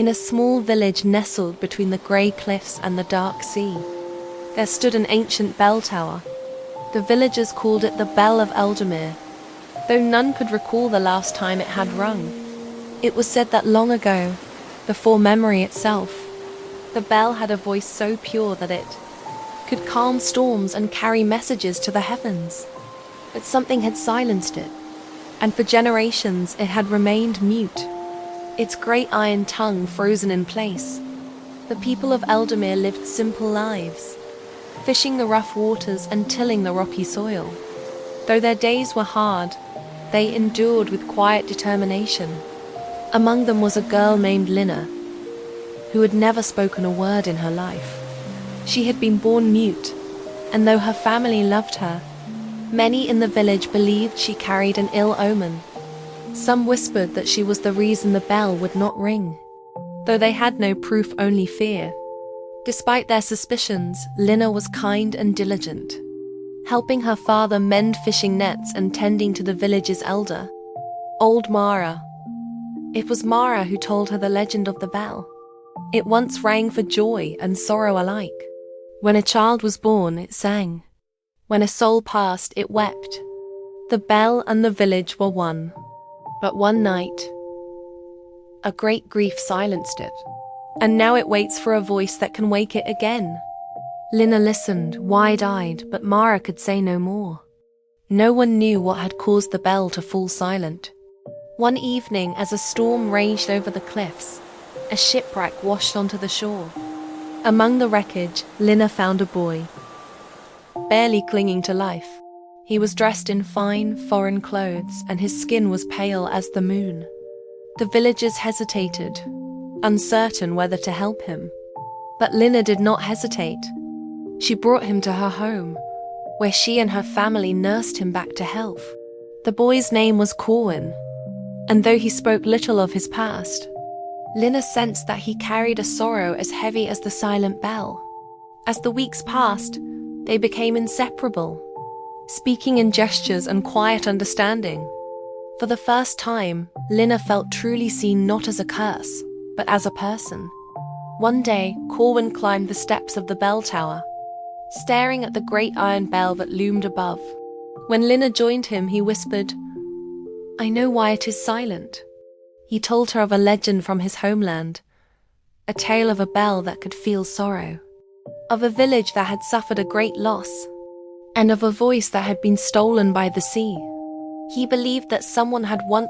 In a small village nestled between the grey cliffs and the dark sea, there stood an ancient bell tower. The villagers called it the Bell of Eldemere, though none could recall the last time it had rung. It was said that long ago, before memory itself, the bell had a voice so pure that it could calm storms and carry messages to the heavens. But something had silenced it, and for generations it had remained mute, its great iron tongue frozen in place. The people of Eldemere lived simple lives, fishing the rough waters and tilling the rocky soil. Though their days were hard, they endured with quiet determination. Among them was a girl named Lina, who had never spoken a word in her life. She had been born mute, and though her family loved her, many in the village believed she carried an ill omen. Some whispered that she was the reason the bell would not ring, though they had no proof, only fear. Despite their suspicions, Lina was kind and diligent, helping her father mend fishing nets and tending to the village's elder, old Mara. It was Mara who told her the legend of the bell. It once rang for joy and sorrow alike. When a child was born, it sang. When a soul passed, it wept. The bell and the village were one. But one night, a great grief silenced it, and now it waits for a voice that can wake it again. Lina listened, wide-eyed, but Mara could say no more. No one knew what had caused the bell to fall silent. One evening, as a storm raged over the cliffs, a shipwreck washed onto the shore. Among the wreckage, Lina found a boy, barely clinging to life. He was dressed in fine, foreign clothes, and his skin was pale as the moon. The villagers hesitated, uncertain whether to help him. But Lina did not hesitate. She brought him to her home, where she and her family nursed him back to health. The boy's name was Corwin, and though he spoke little of his past, Lina sensed that he carried a sorrow as heavy as the silent bell. As the weeks passed, they became inseparable, speaking in gestures and quiet understanding. For the first time, Lina felt truly seen, not as a curse, but as a person. One day, Corwin climbed the steps of the bell tower, staring at the great iron bell that loomed above. When Lina joined him, he whispered, "I know why it is silent." He told her of a legend from his homeland, a tale of a bell that could feel sorrow, of a village that had suffered a great loss, and of a voice that had been stolen by the sea. He believed that someone had once